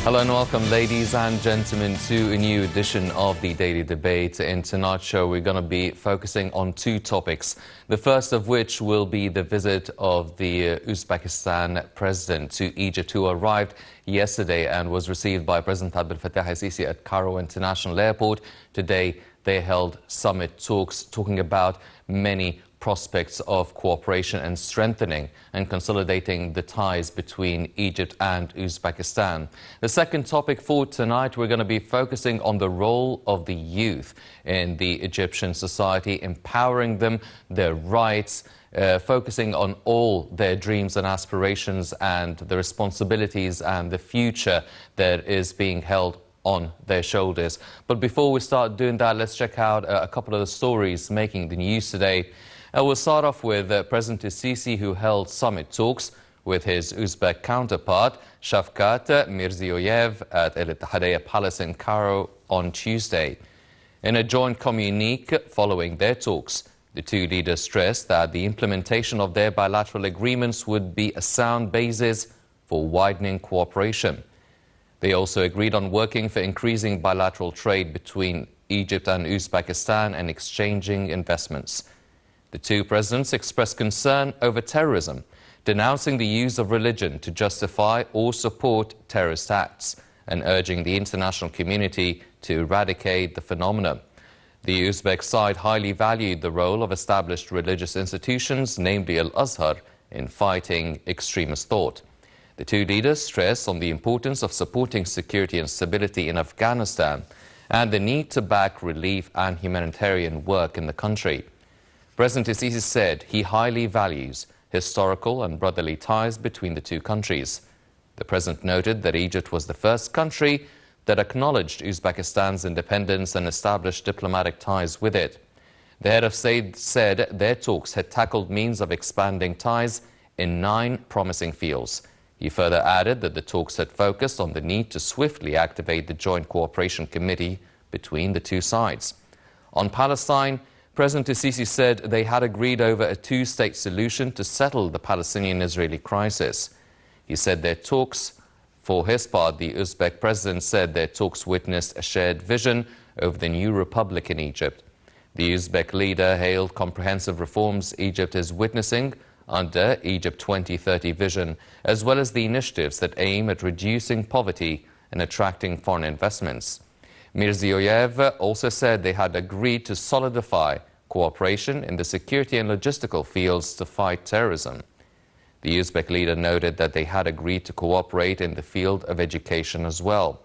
Hello and welcome, ladies and gentlemen, to a new edition of the Daily Debate. In tonight's show, we're going to be focusing on two topics. The first of which will be the visit of the Uzbekistan president to Egypt, who arrived yesterday and was received by President Abdel Fattah al-Sisi at Cairo International Airport. Today, they held summit talks talking about many prospects of cooperation and strengthening and consolidating the ties between Egypt and Uzbekistan. The second topic for tonight, we're going to be focusing on the role of the youth in the Egyptian society, empowering them, their rights, focusing on all their dreams and aspirations and the responsibilities and the future that is being held on their shoulders. But before we start doing that, let's check out a couple of the stories making the news today. We'll start off with President al-Sisi, who held summit talks with his Uzbek counterpart, Shavkat Mirziyoyev, at El Ittihadiyya Palace in Cairo on Tuesday. In a joint communique following their talks, the two leaders stressed that the implementation of their bilateral agreements would be a sound basis for widening cooperation. They also agreed on working for increasing bilateral trade between Egypt and Uzbekistan and exchanging investments. The two presidents expressed concern over terrorism, denouncing the use of religion to justify or support terrorist acts and urging the international community to eradicate the phenomenon. The Uzbek side highly valued the role of established religious institutions, namely Al-Azhar, in fighting extremist thought. The two leaders stressed on the importance of supporting security and stability in Afghanistan and the need to back relief and humanitarian work in the country. President al-Sisi said he highly values historical and brotherly ties between the two countries. The president noted that Egypt was the first country that acknowledged Uzbekistan's independence and established diplomatic ties with it. The head of state said their talks had tackled means of expanding ties in 9 promising fields. He further added that the talks had focused on the need to swiftly activate the Joint Cooperation Committee between the two sides. On Palestine, President al-Sisi said they had agreed over a two-state solution to settle the Palestinian-Israeli crisis. He said their talks, for his part, the Uzbek president said their talks witnessed a shared vision over the new republic in Egypt. The Uzbek leader hailed comprehensive reforms Egypt is witnessing under Egypt 2030 vision, as well as the initiatives that aim at reducing poverty and attracting foreign investments. Mirziyoyev also said they had agreed to solidify cooperation in the security and logistical fields to fight terrorism. The Uzbek leader noted that they had agreed to cooperate in the field of education as well.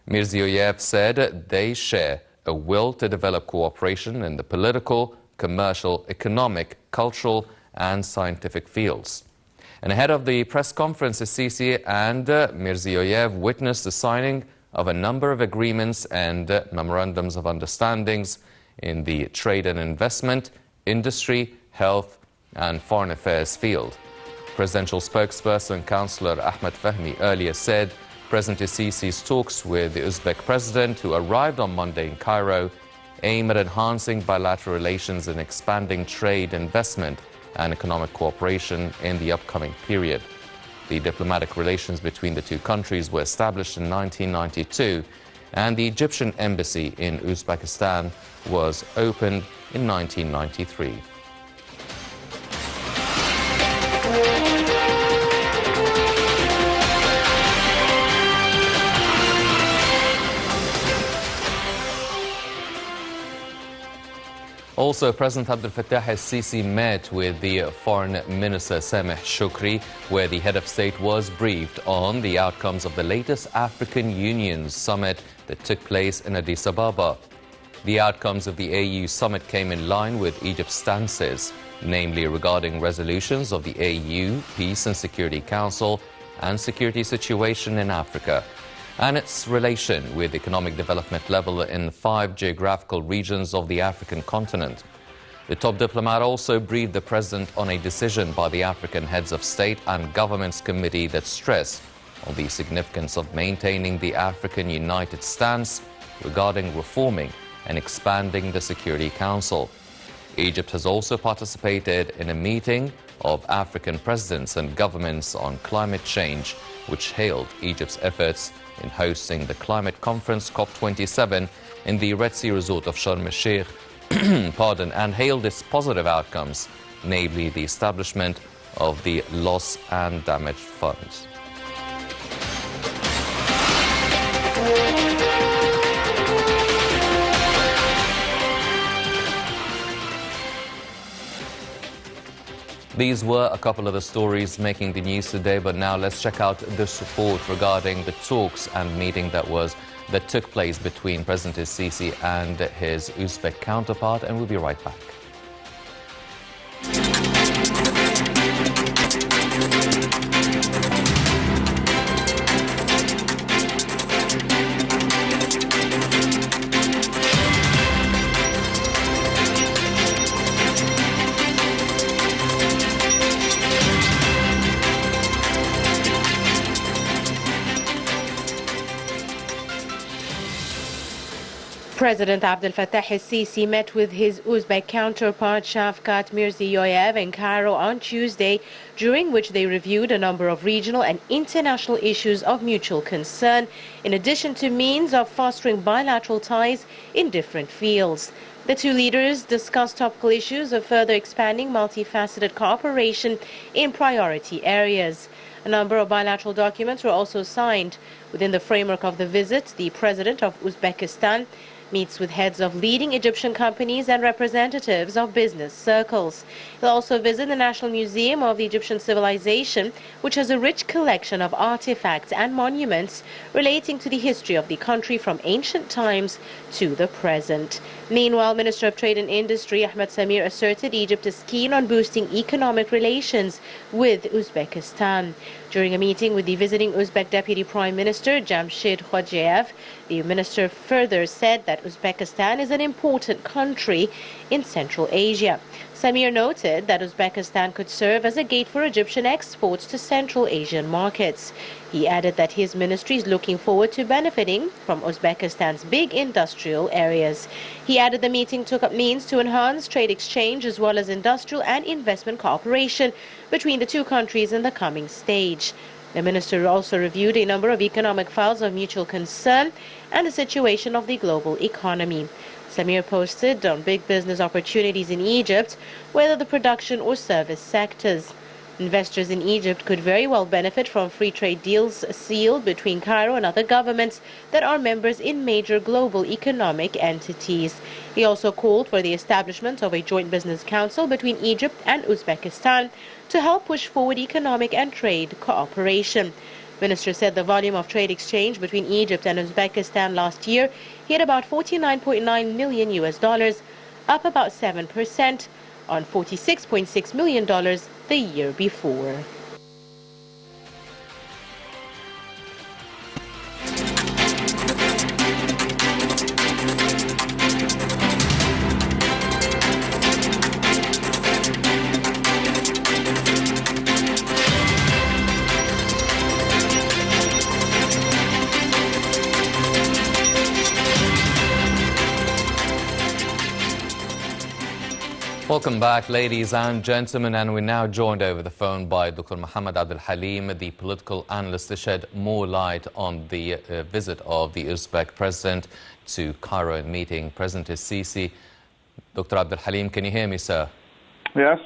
Mirziyoyev said they share a will to develop cooperation in the political, commercial, economic, cultural and scientific fields. And ahead of the press conference, al-Sisi and Mirziyoyev witnessed the signing of a number of agreements and memorandums of understandings in the trade and investment, industry, health and foreign affairs field. Presidential spokesperson Councillor Ahmed Fahmy earlier said President al-Sisi's talks with the Uzbek president, who arrived on Monday in Cairo, aim at enhancing bilateral relations and expanding trade, investment and economic cooperation in the upcoming period. The diplomatic relations between the two countries were established in 1992, and the Egyptian embassy in Uzbekistan was opened in 1993. Also, President Abdel Fattah al-Sisi met with the Foreign Minister Sameh Shoukry, where the head of state was briefed on the outcomes of the latest African Union summit that took place in Addis Ababa. The outcomes of the AU summit came in line with Egypt's stances, namely regarding resolutions of the AU Peace and Security Council and security situation in Africa, and its relation with economic development level in 5 geographical regions of the African continent. The top diplomat also briefed the president on a decision by the African Heads of State and Governments Committee that stressed on the significance of maintaining the African United stance regarding reforming and expanding the Security Council. Egypt has also participated in a meeting of African presidents and governments on climate change, which hailed Egypt's efforts in hosting the climate conference COP27 in the Red Sea resort of Sharm el-Sheikh, and hailed its positive outcomes, namely the establishment of the Loss and Damage Funds. These were a couple of the stories making the news today, but now let's check out this report regarding the talks and meeting that took place between President Sisi and his Uzbek counterpart, and we'll be right back. President Abdel Fattah el-Sisi met with his Uzbek counterpart Shavkat Mirziyoyev in Cairo on Tuesday, during which they reviewed a number of regional and international issues of mutual concern, in addition to means of fostering bilateral ties in different fields. The two leaders discussed topical issues of further expanding multifaceted cooperation in priority areas. A number of bilateral documents were also signed. Within the framework of the visit, the President of Uzbekistan meets with heads of leading Egyptian companies and representatives of business circles. He'll also visit the National Museum of the Egyptian Civilization, which has a rich collection of artifacts and monuments relating to the history of the country from ancient times to the present. Meanwhile, Minister of Trade and Industry Ahmed Samir asserted Egypt is keen on boosting economic relations with Uzbekistan. During a meeting with the visiting Uzbek Deputy Prime Minister Jamshid Khojayev, the minister further said that Uzbekistan is an important country in Central Asia. Samir noted that Uzbekistan could serve as a gate for Egyptian exports to Central Asian markets. He added that his ministry is looking forward to benefiting from Uzbekistan's big industrial areas. He added the meeting took up means to enhance trade exchange as well as industrial and investment cooperation between the two countries in the coming stage. The minister also reviewed a number of economic files of mutual concern and the situation of the global economy. Samir posted on big business opportunities in Egypt, whether the production or service sectors. Investors in Egypt could very well benefit from free trade deals sealed between Cairo and other governments that are members in major global economic entities. He also called for the establishment of a joint business council between Egypt and Uzbekistan to help push forward economic and trade cooperation. Minister said the volume of trade exchange between Egypt and Uzbekistan last year hit about $49.9 million, up about 7% on $46.6 million the year before. Welcome back, ladies and gentlemen, and we're now joined over the phone by Dr. Mohammed Abdel Halim, the political analyst, to shed more light on the visit of the Uzbek president to Cairo and meeting President Sisi. Dr. Abdel Halim, can you hear me, sir? Yes.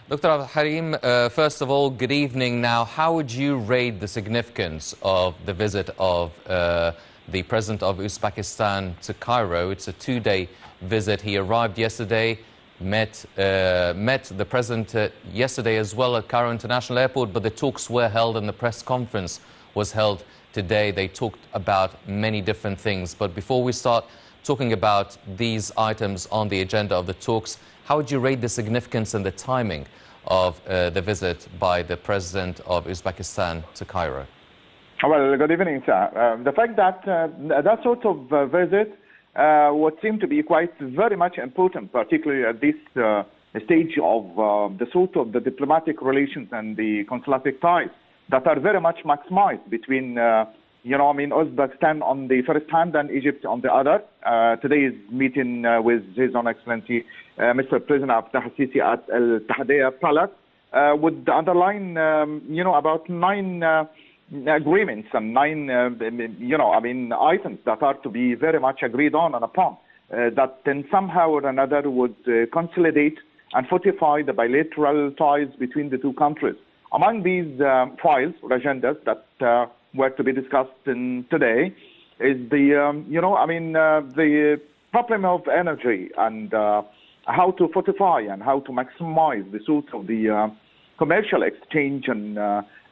Dr. Abdel Halim, first of all, good evening. Now, how would you rate the significance of the visit of the president of Uzbekistan to Cairo? It's a two-day visit. He arrived yesterday. Met the president yesterday as well at Cairo International Airport, but the talks were held and the press conference was held today. They talked about many different things. But before we start talking about these items on the agenda of the talks, how would you rate the significance and the timing of the visit by the president of Uzbekistan to Cairo? Well, good evening, sir. The fact that that sort of visit would seem to be very much important, particularly at this stage of the sort of the diplomatic relations and the consulatic ties that are very much maximized between, Uzbekistan on the first hand and Egypt on the other. Today's meeting with His Own Excellency, Mr. President Abdel Fattah el-Sisi at Al Tahdiya Palace would underline, about 9 agreements and 9, items that are to be very much agreed on and upon, that then somehow or another would consolidate and fortify the bilateral ties between the two countries. Among these files or agendas that were to be discussed today is the problem of energy and how to fortify and how to maximize the sort of the commercial exchange and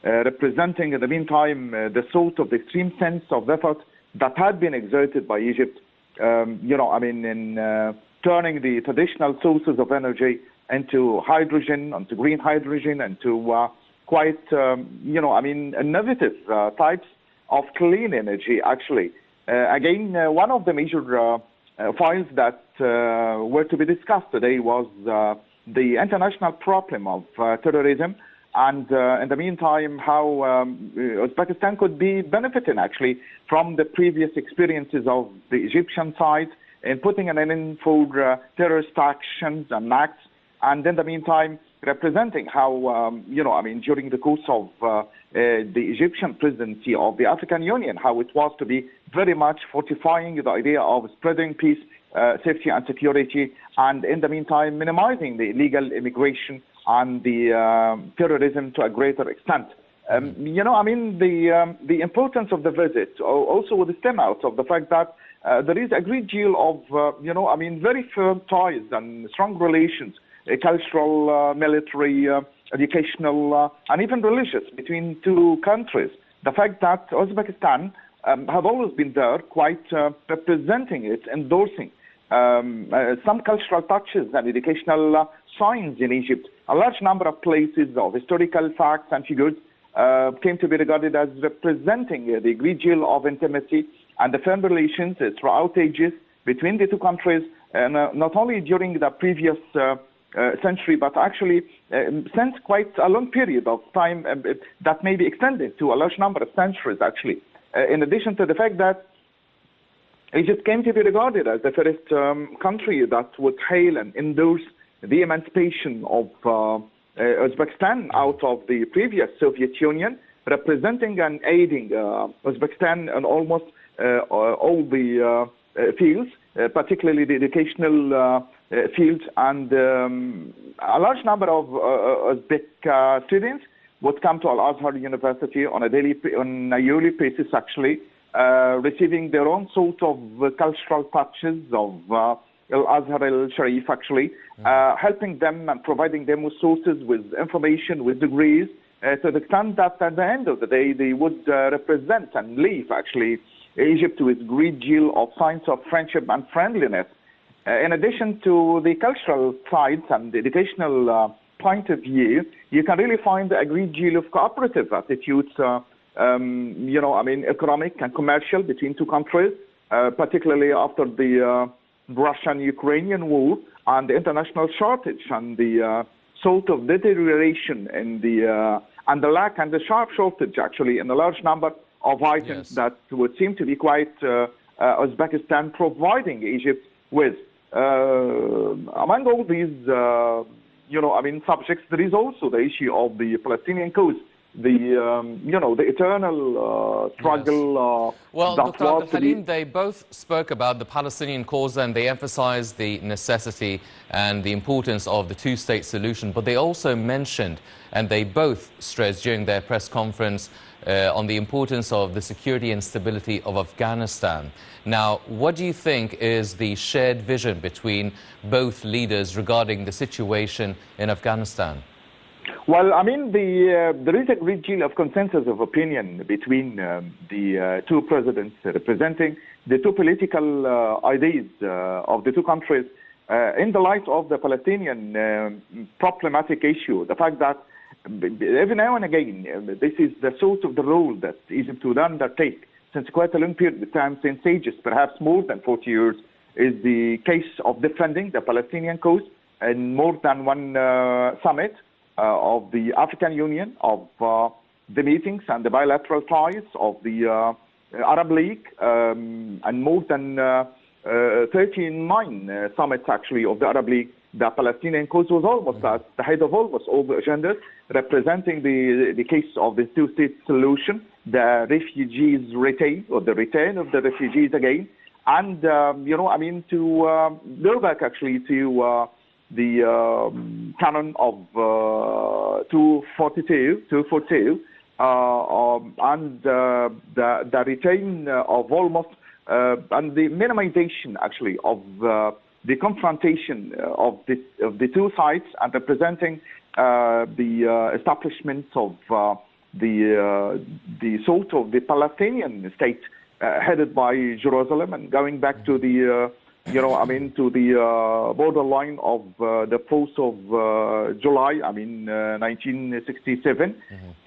representing in the meantime the sort of the extreme sense of effort that had been exerted by Egypt, in turning the traditional sources of energy into hydrogen, into green hydrogen, into quite, innovative types of clean energy, actually. Again, one of the major files that were to be discussed today was the international problem of terrorism, and in the meantime, how Uzbekistan could be benefiting, actually, from the previous experiences of the Egyptian side in putting an end for terrorist actions and acts, and in the meantime, representing how, during the course of the Egyptian presidency of the African Union, how it was to be very much fortifying the idea of spreading peace, safety and security, and in the meantime, minimizing the illegal immigration and the terrorism to a greater extent. The importance of the visit also would stem out of the fact that there is a great deal of, very firm ties and strong relations, cultural, military, educational, and even religious between two countries. The fact that Uzbekistan have always been there, quite representing it, endorsing some cultural touches and educational signs in Egypt. A large number of places of historical facts and figures came to be regarded as representing the great deal of intimacy and the firm relations throughout ages between the two countries, and not only during the previous century, but actually since quite a long period of time that may be extended to a large number of centuries, actually. In addition to the fact that Egypt came to be regarded as the first country that would hail and endorse the emancipation of Uzbekistan out of the previous Soviet Union, representing and aiding Uzbekistan in almost all the fields, particularly the educational field, and a large number of Uzbek students would come to Al-Azhar University on a yearly basis, actually, receiving their own sort of cultural touches of Al-Azhar al-Sharif, actually, helping them and providing them with sources, with information, with degrees, to the extent that at the end of the day they would represent and leave, actually, Egypt with great deal of signs of friendship and friendliness. In addition to the cultural sides and the educational point of view, you can really find a great deal of cooperative attitudes, economic and commercial between two countries, particularly after the Russian-Ukrainian war and the international shortage and the sort of deterioration in and the lack and the sharp shortage, actually, in a large number of items that would seem to be quite Uzbekistan providing Egypt with. Among all these, subjects, there is also the issue of the Palestinian cause, the eternal struggle. Well, Dr. Abdel Halim, they both spoke about the Palestinian cause and they emphasized the necessity and the importance of the two-state solution, but they also mentioned, and they both stressed during their press conference, on the importance of the security and stability of Afghanistan. Now, what do you think is the shared vision between both leaders regarding the situation in Afghanistan? Well, there is a great deal of consensus of opinion between the two presidents representing the two political ideas of the two countries in the light of the Palestinian problematic issue. The fact that every now and again, this is the sort of the role that Egypt would undertake since quite a long period of time, since ages, perhaps more than 40 years, is the case of defending the Palestinian cause in more than one summit of the African Union, of the meetings and the bilateral ties of the Arab League, and more than 39 summits, actually, of the Arab League the Palestinian cause was almost at the head of almost all the agendas, representing the case of the two-state solution, the refugees retain, or the return of the refugees again, and, to go back actually to the canon of 242, and the return of almost, and the minimization actually of the confrontation of the two sides, and representing the establishment of the sort of the Palestinian state headed by Jerusalem, and going back to the to the borderline of the 4th of July, 1967.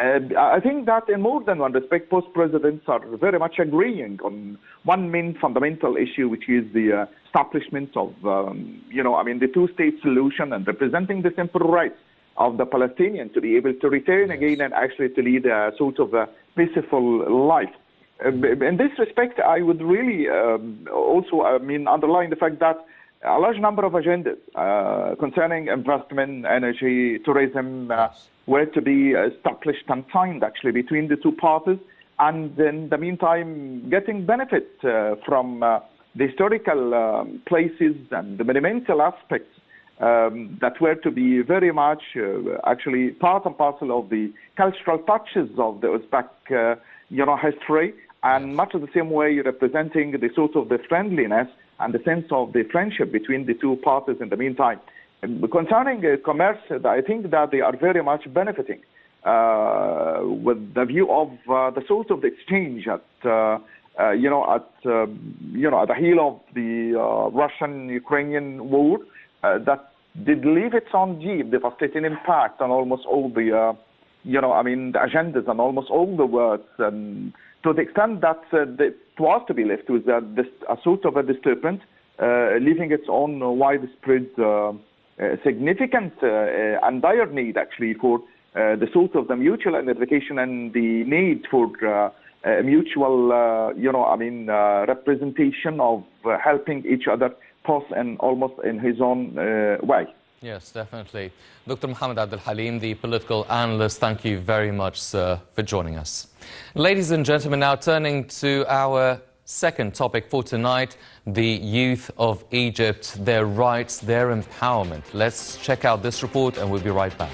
I think that in more than one respect, both presidents are very much agreeing on one main fundamental issue, which is the establishment of, the two-state solution, and representing the simple rights of the Palestinians to be able to return again and actually to lead a sort of a peaceful life. In this respect, I would really also underline the fact that a large number of agendas concerning investment, energy, tourism were to be established and signed actually between the two parties, and in the meantime getting benefit from the historical places and the monumental aspects that were to be very much actually part and parcel of the cultural touches of the Uzbek history, and much of the same way representing the sort of the friendliness and the sense of the friendship between the two parties in the meantime. Concerning commerce, I think that they are very much benefiting with the view of the sort of the exchange at the heel of the Russian-Ukrainian war that did leave its own deep, devastating impact on almost all the the agendas and almost all the words, and to the extent that it was to be left with a sort of a disturbance, leaving its own widespread, significant and dire need actually for the sort of the mutual identification and the need for mutual, representation of helping each other pass and almost in his own way. Yes, definitely. Dr. Mohammed Abdel Halim, the political analyst, thank you very much, sir, for joining us. Ladies and gentlemen, now turning to our second topic for tonight, the youth of Egypt, their rights, their empowerment. Let's check out this report and we'll be right back.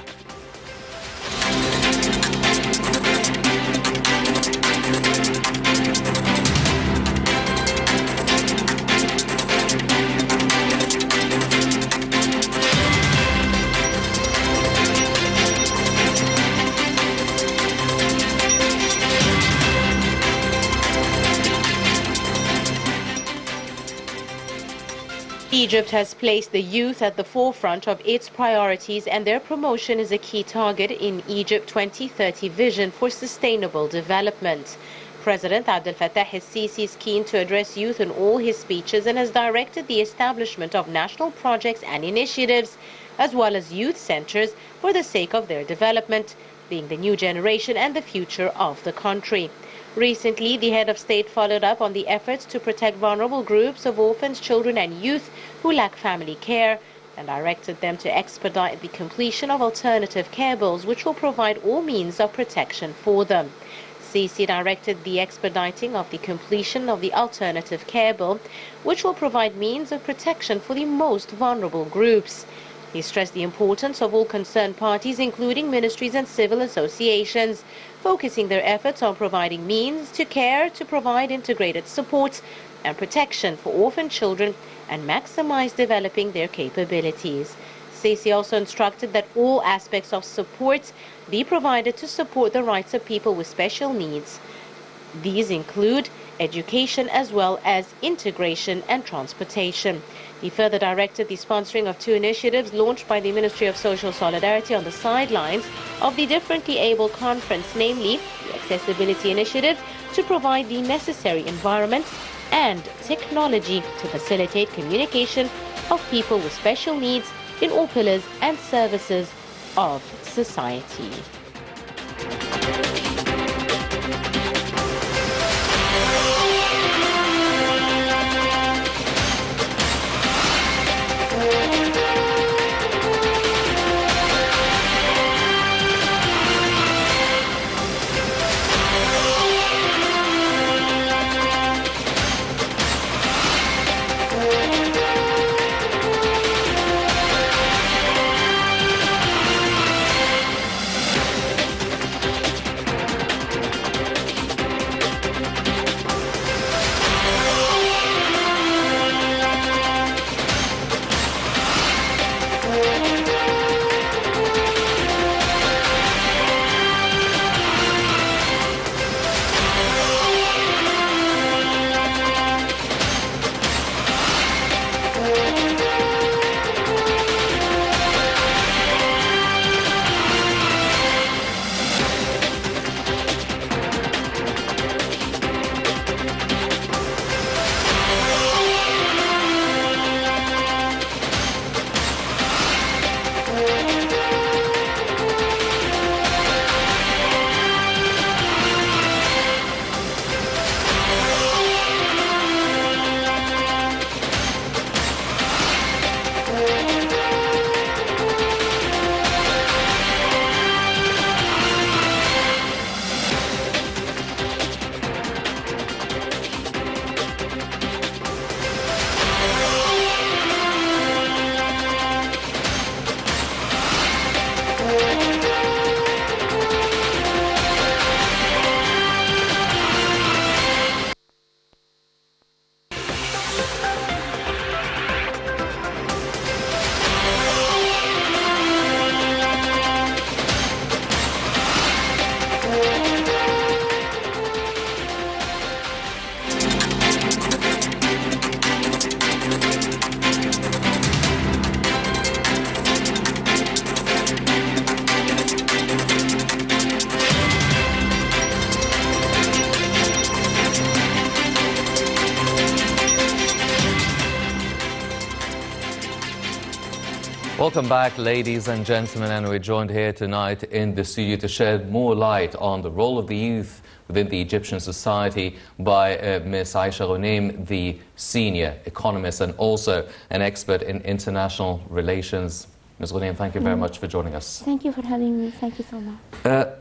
Egypt has placed the youth at the forefront of its priorities, and their promotion is a key target in Egypt 2030 vision for sustainable development. President Abdel Fattah el-Sisi is keen to address youth in all his speeches and has directed the establishment of national projects and initiatives, as well as youth centers for the sake of their development, being the new generation and the future of the country. Recently, the head of state followed up on the efforts to protect vulnerable groups of orphans, children and youth who lack family care, and directed them to expedite the completion of alternative care bills which will provide all means of protection for them. Sisi directed the expediting of the completion of the alternative care bill, which will provide means of protection for the most vulnerable groups. He stressed the importance of all concerned parties, including ministries and civil associations, focusing their efforts on providing means to care to provide integrated support and protection for orphan children and maximize developing their capabilities. Sisi also instructed that all aspects of support be provided to support the rights of people with special needs. These include education as well as integration and transportation. He further directed the sponsoring of two initiatives launched by the Ministry of Social Solidarity on the sidelines of the Differently Able Conference, namely the Accessibility Initiative to provide the necessary environment and technology to facilitate communication of people with special needs in all pillars and services of society. Welcome back, ladies and gentlemen, and we're joined here tonight in the studio to shed more light on the role of the youth within the Egyptian society by Ms. Aisha Ghoneim, the senior economist and also an expert in international relations. Ms. Ghoneim, thank you very much for joining us. Thank you for having me. Thank you so much.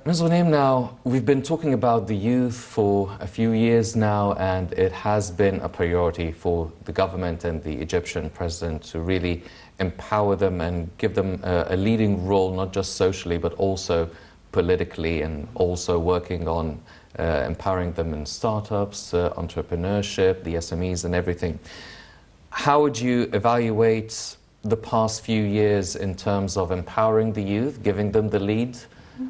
Ms. Ghoneim, now, we've been talking about the youth for a few years now, and it has been a priority for the government and the Egyptian president to really empower them and give them a leading role, not just socially, but also politically, and also working on empowering them in startups, entrepreneurship, the SMEs and everything. How would you evaluate the past few years in terms of empowering the youth, giving them the lead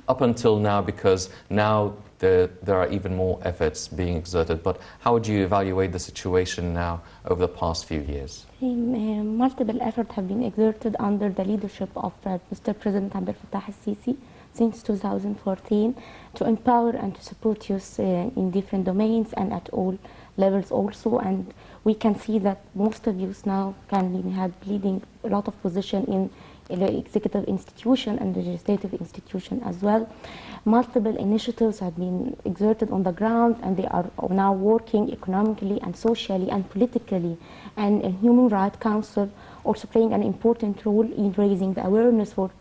up until now, because now there are even more efforts being exerted, but how would you evaluate the situation now over the past few years? Multiple efforts have been exerted under the leadership of Mr. President Abdel Fattah al-Sisi since 2014 to empower and to support youth in different domains and at all levels also. And we can see that most of youth now have leading a lot of position in the executive institution and legislative institution as well. Multiple initiatives have been exerted on the ground, and they are now working economically and socially and politically. And a Human Rights Council also playing an important role in raising the awareness for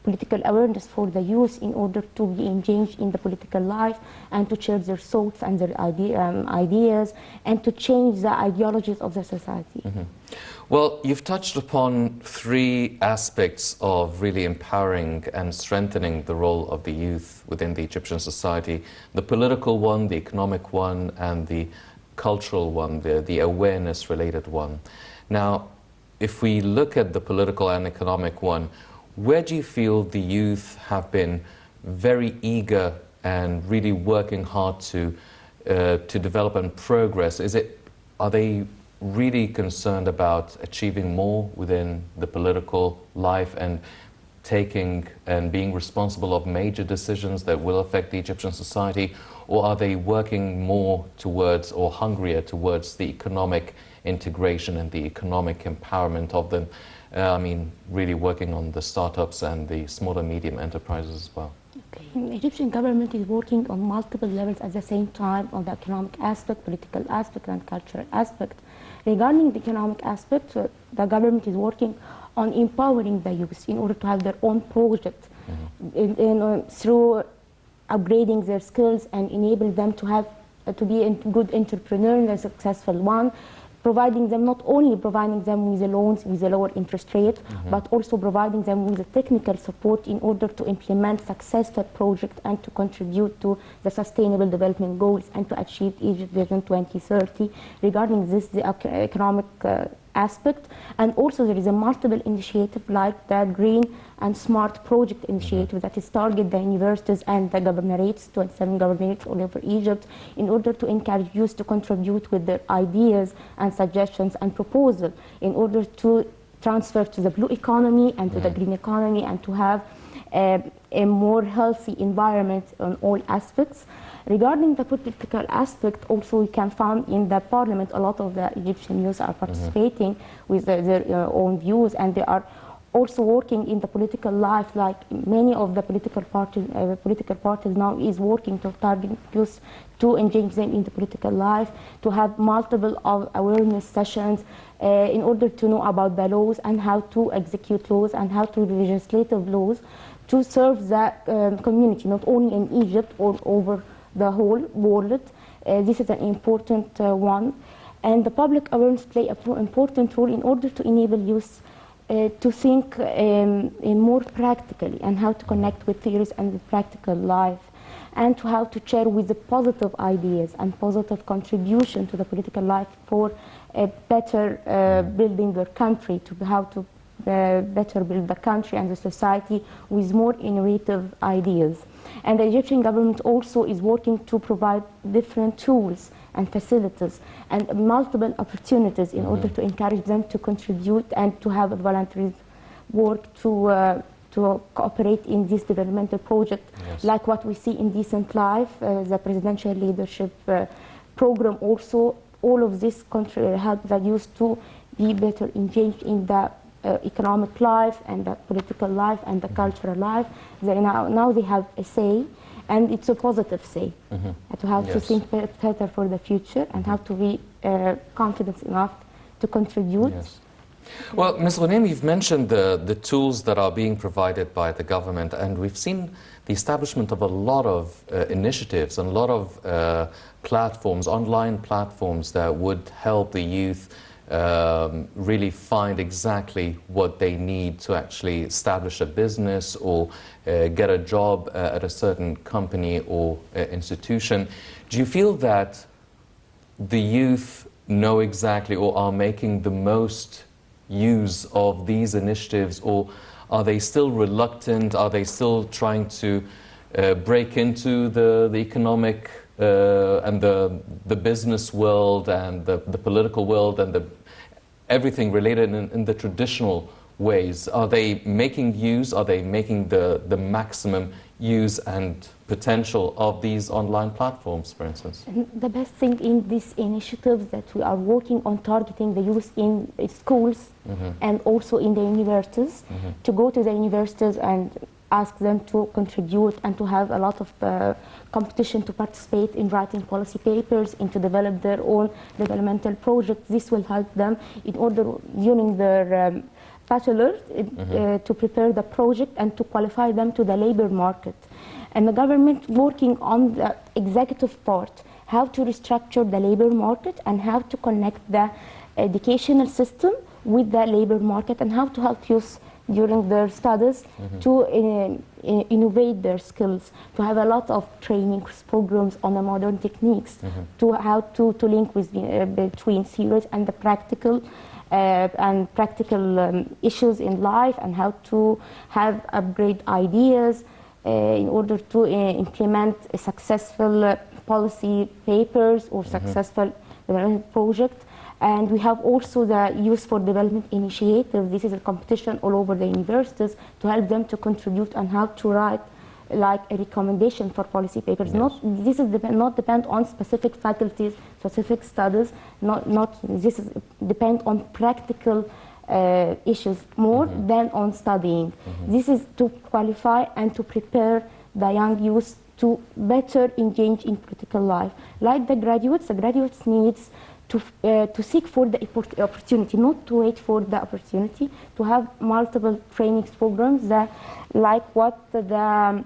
political awareness for the youth in order to be engaged in the political life and to share their thoughts and their ideas and to change the ideologies of the society. Mm-hmm. Well, you've touched upon three aspects of really empowering and strengthening the role of the youth within the Egyptian society: the political one, the economic one, and the cultural one, the awareness-related one. Now, if we look at the political and economic one, where do you feel the youth have been very eager and really working hard to develop and progress? Are they really concerned about achieving more within the political life and taking and being responsible of major decisions that will affect the Egyptian society? Or are they working more towards, or hungrier towards, the economic integration and the economic empowerment of them? I mean, really working on the startups and the small and medium enterprises as well. Okay. The Egyptian government is working on multiple levels at the same time, on the economic aspect, political aspect, and cultural aspect. Regarding the economic aspect, the government is working on empowering the youth in order to have their own project, through upgrading their skills and enable them to have to be a good entrepreneur and a successful one. Not only providing them with the loans with a lower interest rate, but also providing them with the technical support in order to implement successful projects and to contribute to the sustainable development goals and to achieve Egypt Vision 2030. Regarding this, the economic aspect, and also there is a multiple initiative like the Green and Smart Project Initiative that is target the universities and the governorates, 27 governorates all over Egypt, in order to encourage youth to contribute with their ideas and suggestions and proposals in order to transfer to the blue economy and to the green economy and to have a more healthy environment on all aspects. Regarding the political aspect, also we can find in the parliament a lot of the Egyptian youth are participating with their own views, and they are also working in the political life, like many of the political parties now is working to target youth, to engage them in the political life, to have multiple awareness sessions in order to know about the laws and how to execute laws and how to legislative laws to serve the community, not only in Egypt or over the whole world. This is an important one. And the public awareness play an important role in order to enable youth to think more practically and how to connect with theories and the practical life, and to how to share with the positive ideas and positive contribution to the political life for better building their country, to how to better build the country and the society with more innovative ideas. And the Egyptian government also is working to provide different tools and facilities and multiple opportunities in order to encourage them to contribute and to have a voluntary work to cooperate in this developmental project, like what we see in Decent Life, the presidential leadership program. Also, all of this help the youth to be better engaged in the economic life and the political life and the cultural life. Now they have a say, and it's a positive say. To have to think better for the future and have to be confident enough to contribute. Yes. Well, Ms. Ghoneim, you've mentioned the tools that are being provided by the government, and we've seen the establishment of a lot of initiatives and a lot of platforms, online platforms that would help the youth really find exactly what they need to actually establish a business or get a job at a certain company or institution. Do you feel that the youth know exactly or are making the most use of these initiatives, or are they still reluctant? Are they still trying to break into the economic and the business world and the political world and everything related in the traditional ways? Are they making use? Are they making the maximum use and potential of these online platforms, for instance? The best thing in these initiatives that we are working on targeting the youth in schools and also in the universities, to go to the universities and ask them to contribute and to have a lot of competition to participate in writing policy papers and to develop their own developmental projects. This will help them in order during their bachelor to prepare the project and to qualify them to the labor market. And the government working on the executive part, how to restructure the labor market and how to connect the educational system with the labor market and how to help youth during their studies to innovate their skills, to have a lot of training programs on the modern techniques, to how to link with between theories and the practical issues in life, and how to have upgrade ideas in order to implement a successful policy papers or successful development project. And we have also the Youth for Development Initiative. This is a competition all over the universities to help them to contribute and how to write like a recommendation for policy papers. Yes. This is not depend on specific faculties, specific studies. This is depend on practical issues more than on studying. This is to qualify and to prepare the young youth to better engage in political life. Like the graduates needs to seek for the opportunity, not to wait for the opportunity, to have multiple training programs that, like what the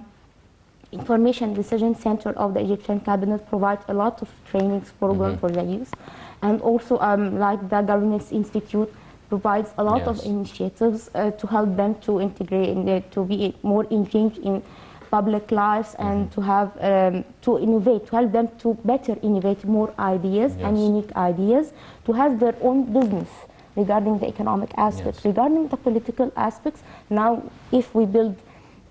Information Decision Center of the Egyptian Cabinet provides a lot of training programs for the youth. And also like the Governance Institute provides a lot of initiatives to help them to integrate, to be more engaged in public lives and to have to innovate, to help them to better innovate more ideas and unique ideas, to have their own business regarding the economic aspects. Regarding the political aspects, now if we build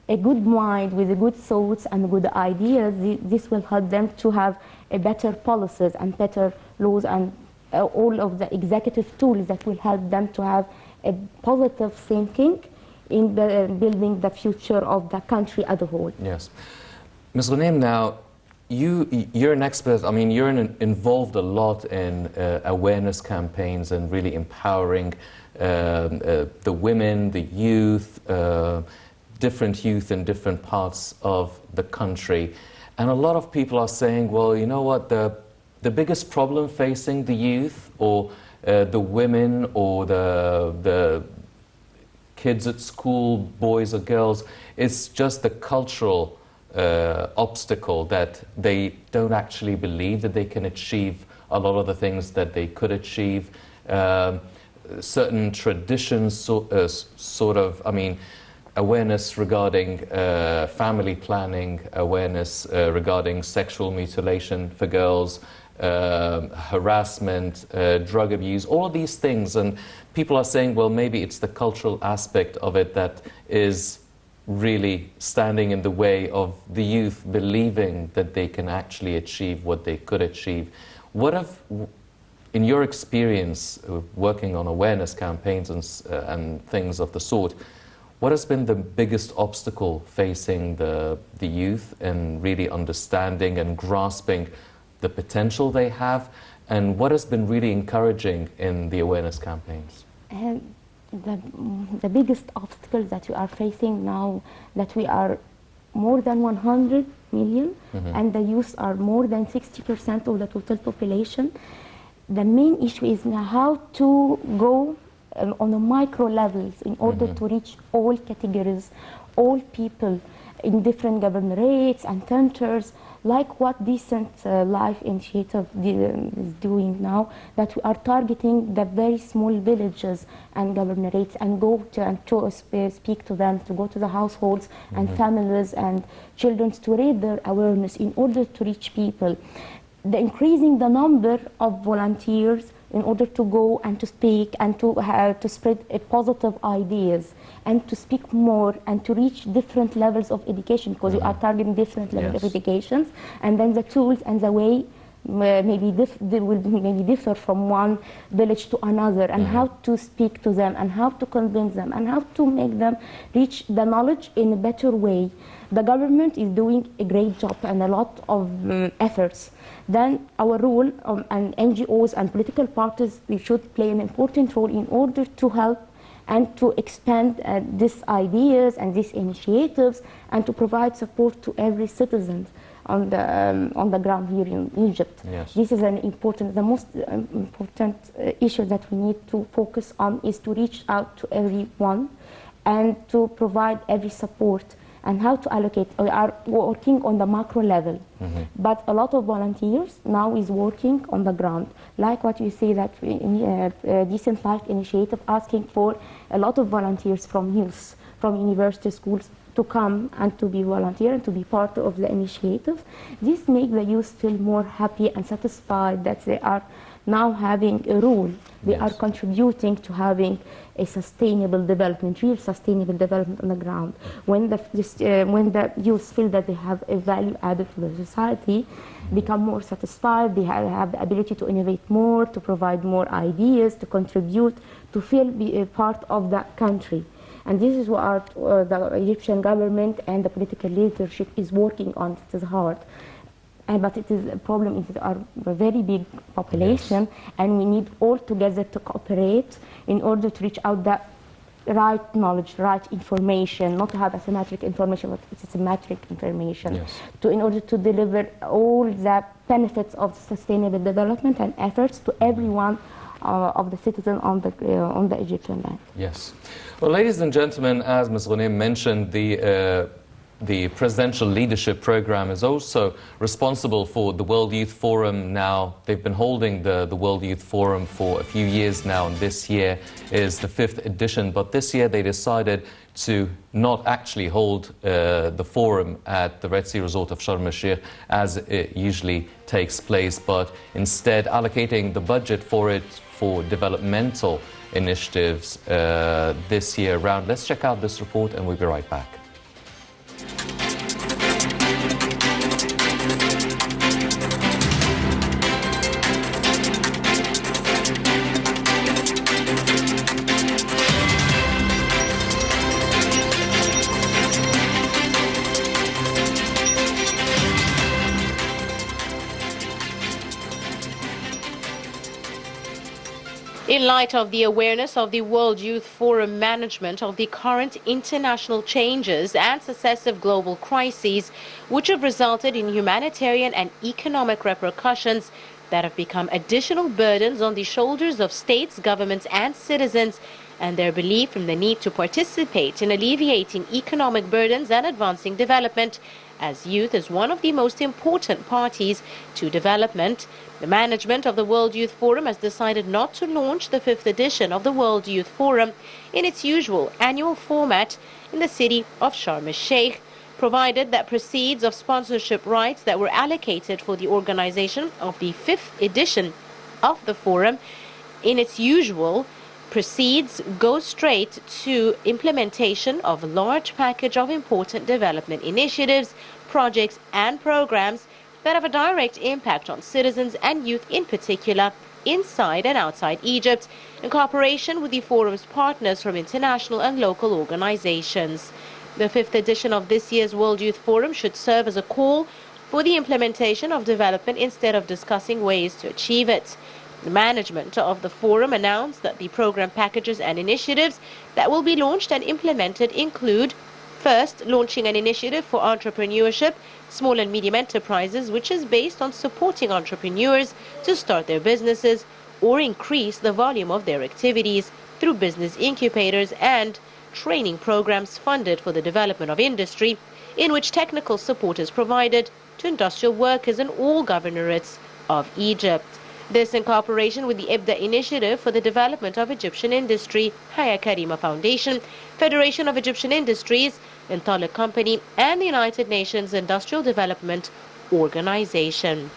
a good mind with the good thoughts and good ideas, this will help them to have a better policies and better laws and all of the executive tools that will help them to have a positive thinking in building the future of the country as a whole. Yes. Ms. Ghoneim, now, you're an expert. I mean, you're involved a lot in awareness campaigns and really empowering the women, the youth, different youth in different parts of the country. And a lot of people are saying, well, you know what, the biggest problem facing the youth or the women or the kids at school, boys or girls, it's just the cultural obstacle that they don't actually believe that they can achieve a lot of the things that they could achieve. Certain traditions, sort of, I mean, awareness regarding family planning, awareness regarding sexual mutilation for girls, harassment, drug abuse, all of these things. And people are saying, well, maybe it's the cultural aspect of it that is really standing in the way of the youth believing that they can actually achieve what they could achieve. What have, in your experience working on awareness campaigns and things of the sort, what has been the biggest obstacle facing the youth in really understanding and grasping the potential they have, and what has been really encouraging in the awareness campaigns? the biggest obstacle that we are facing now, that we are more than 100 million, and the youth are more than 60% of the total population. The main issue is now how to go on a micro levels in order to reach all categories, all people in different governorates and centers, like what Decent Life Initiative is doing now, that we are targeting the very small villages and governorates and go to and to speak to them, to go to the households and families and children to raise their awareness in order to reach people. Increasing the number of volunteers in order to go and to speak and to spread positive ideas and to speak more and to reach different levels of education, because you are targeting different levels of educations, and then the tools and the way they will maybe differ from one village to another, and how to speak to them and how to convince them and how to make them reach the knowledge in a better way. The government is doing a great job and a lot of efforts. Then our role and NGOs and political parties, we should play an important role in order to help and to expand these ideas and these initiatives and to provide support to every citizen on the ground here in Egypt. Yes. This is the most important issue that we need to focus on, is to reach out to everyone and to provide every support. And how to allocate. We are working on the macro level, but a lot of volunteers now is working on the ground. Like what you see that Decent Life Initiative asking for a lot of volunteers from youth, from university schools to come and to be volunteer and to be part of the initiative. This makes the youth feel more happy and satisfied that they are now having a role. They are contributing to having a sustainable development, real sustainable development on the ground. When the youth feel that they have a value added to the society, become more satisfied, they have the ability to innovate more, to provide more ideas, to contribute, to feel be a part of the country. And this is what the Egyptian government and the political leadership is working on. It is hard. But it is a problem is our very big population, and we need all together to cooperate in order to reach out the right knowledge, right information, not to have asymmetric information, but it's symmetric information, in order to deliver all the benefits of sustainable development and efforts to everyone of the citizen on the Egyptian land. Yes. Well, ladies and gentlemen, as Ms. Ghoneim mentioned, the Presidential Leadership Program is also responsible for the World Youth Forum now. They've been holding the World Youth Forum for a few years now, and this year is the 5th edition. But this year they decided to not actually hold the forum at the Red Sea Resort of Sharm el-Sheikh as it usually takes place, but instead allocating the budget for it for developmental initiatives this year round. Let's check out this report and we'll be right back. In light of the awareness of the World Youth Forum management of the current international changes and successive global crises, which have resulted in humanitarian and economic repercussions that have become additional burdens on the shoulders of states, governments and citizens, and their belief in the need to participate in alleviating economic burdens and advancing development, as youth is one of the most important parties to development, the management of the World Youth Forum has decided not to launch the 5th edition of the World Youth Forum in its usual annual format in the city of Sharm el-Sheikh, provided that proceeds of sponsorship rights that were allocated for the organization of the 5th edition of the forum in its usual proceeds go straight to implementation of a large package of important development initiatives, projects and programs that have a direct impact on citizens and youth in particular, inside and outside Egypt, in cooperation with the forum's partners from international and local organizations. The 5th edition of this year's World Youth Forum should serve as a call for the implementation of development instead of discussing ways to achieve it. The management of the forum announced that the program packages and initiatives that will be launched and implemented include: first, launching an initiative for entrepreneurship, small and medium enterprises, which is based on supporting entrepreneurs to start their businesses or increase the volume of their activities through business incubators and training programs funded for the development of industry, in which technical support is provided to industrial workers in all governorates of Egypt. This in cooperation with the IBDA Initiative for the Development of Egyptian Industry, Haya Karima Foundation, Federation of Egyptian Industries, Intalik Company, and the United Nations Industrial Development Organization.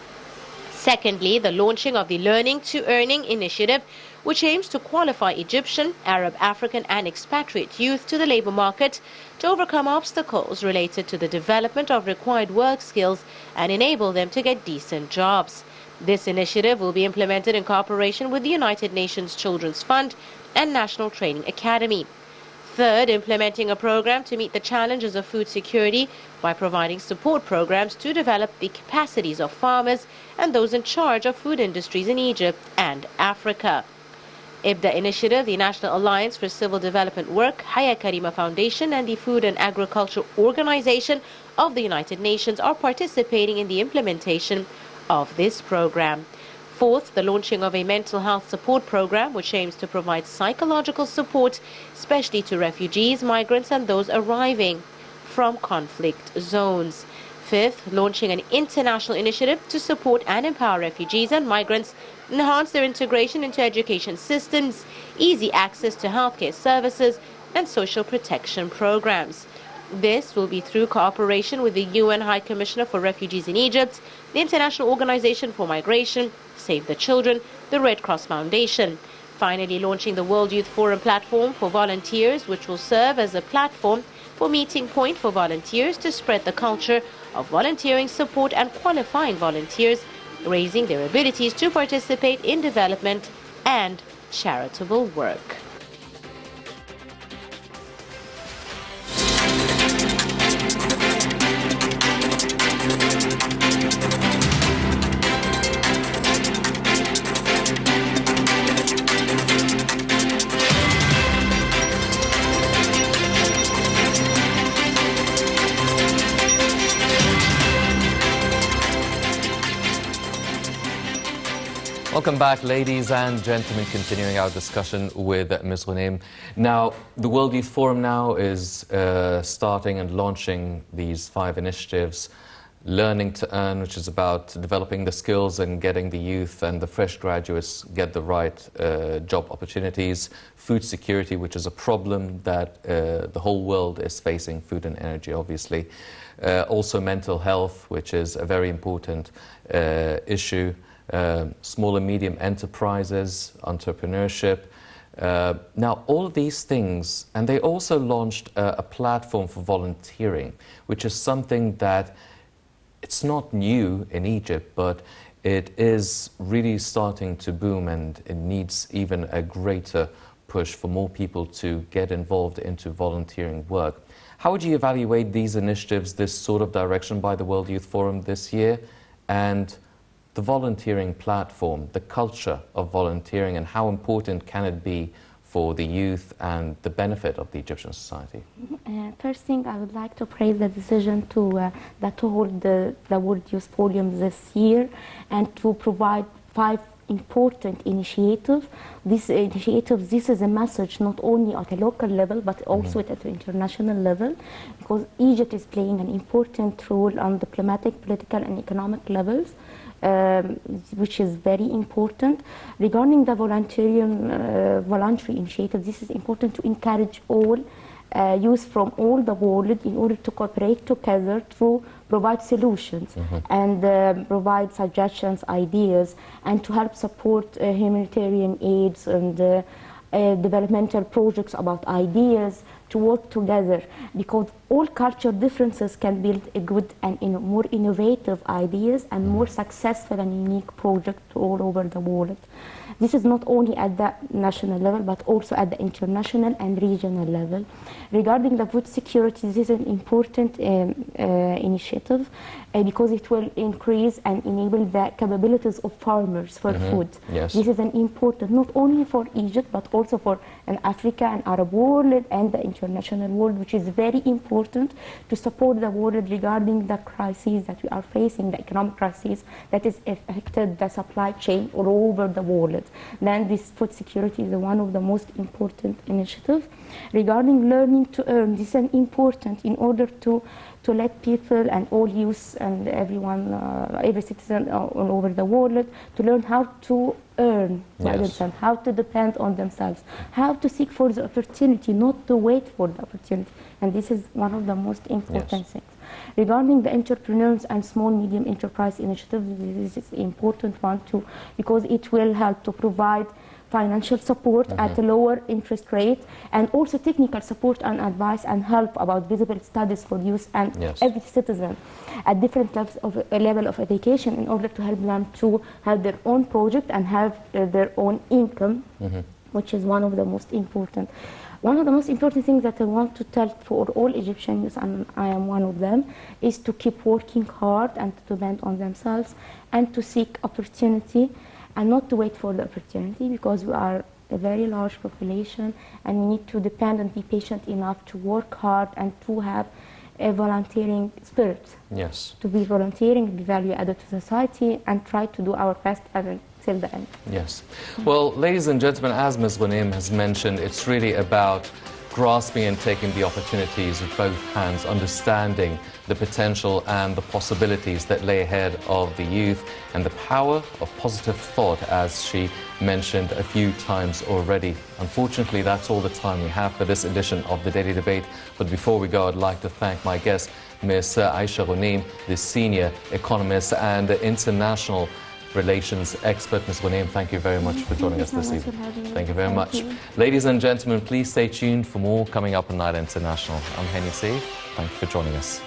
Secondly, the launching of the Learning to Earning initiative, which aims to qualify Egyptian, Arab, African, and expatriate youth to the labor market to overcome obstacles related to the development of required work skills and enable them to get decent jobs. This initiative will be implemented in cooperation with the United Nations Children's Fund and National Training Academy. Third, implementing a program to meet the challenges of food security by providing support programs to develop the capacities of farmers and those in charge of food industries in Egypt and Africa. IBDA Initiative, the National Alliance for Civil Development Work, Haya Karima Foundation, and the Food and Agriculture Organization of the United Nations are participating in the implementation of this program. Fourth, the launching of a mental health support program, which aims to provide psychological support, especially to refugees, migrants, and those arriving from conflict zones. Fifth, launching an international initiative to support and empower refugees and migrants, enhance their integration into education systems, easy access to healthcare services, and social protection programs. This will be through cooperation with the UN High Commissioner for Refugees in Egypt, the International Organization for Migration, Save the Children, the Red Cross Foundation. Finally, launching the World Youth Forum platform for volunteers, which will serve as a platform for meeting point for volunteers to spread the culture of volunteering support and qualifying volunteers, raising their abilities to participate in development and charitable work. Welcome back, ladies and gentlemen, continuing our discussion with Ms. Ghoneim. Now, the World Youth Forum now is starting and launching these 5 initiatives. Learning to Earn, which is about developing the skills and getting the youth and the fresh graduates get the right job opportunities. Food security, which is a problem that the whole world is facing, food and energy, obviously. Also mental health, which is a very important issue. Small and medium enterprises, entrepreneurship. Now, all of these things, and they also launched a platform for volunteering, which is something that it's not new in Egypt, but it is really starting to boom, and it needs even a greater push for more people to get involved into volunteering work. How would you evaluate these initiatives, this sort of direction by the World Youth Forum this year, and the volunteering platform, the culture of volunteering, and how important can it be for the youth and the benefit of the Egyptian society? First thing, I would like to praise the decision to hold the World Youth Forum this year and to provide 5 important initiatives. These initiatives, this is a message not only at a local level but also at the international level, because Egypt is playing an important role on diplomatic, political, and economic levels. Which is very important. Regarding the voluntary initiative, this is important to encourage all youth from all the world in order to cooperate together to provide solutions and provide suggestions, ideas, and to help support humanitarian aids and developmental projects about ideas to work together, because all culture differences can build a good and more innovative ideas and more successful and unique projects all over the world. This is not only at the national level, but also at the international and regional level. Regarding the food security, this is an important initiative because it will increase and enable the capabilities of farmers for food. Yes. This is an important, not only for Egypt, but also for an Africa and Arab world and the international world, which is very important to support the world regarding the crises that we are facing, the economic crisis that has affected the supply chain all over the world. Then this food security is one of the most important initiatives. Regarding learning to earn, this is important in order to let people and all youth and everyone, every citizen all over the world to learn how to earn by themselves, how to depend on themselves, how to seek for the opportunity, not to wait for the opportunity. And this is one of the most important things. Regarding the entrepreneurs and small medium enterprise initiative, this is an important one too, because it will help to provide financial support at a lower interest rate, and also technical support and advice and help about visible studies for youth and every citizen at different levels of level of education in order to help them to have their own project and have their own income, which is one of the most important. One of the most important things that I want to tell for all Egyptian youth, and I am one of them, is to keep working hard and to depend on themselves and to seek opportunity and not to wait for the opportunity, because we are a very large population and we need to depend and be patient enough to work hard and to have a volunteering spirit. Yes. To be volunteering, be value added to society, and try to do our best until the end. Yes. Well, ladies and gentlemen, as Ms. Ghoneim has mentioned, it's really about grasping and taking the opportunities with both hands, understanding the potential and the possibilities that lay ahead of the youth, and the power of positive thought, as she mentioned a few times already. Unfortunately, that's all the time we have for this edition of the Daily Debate. But before we go, I'd like to thank my guest, Ms. Aisha Ghoneim, the senior economist and international relations expert. Ms. Ghoneim, thank you very much for joining us this evening. Thank you very much. Ladies and gentlemen, please stay tuned for more coming up on Night International. I'm Henny Saif. Thank you for joining us.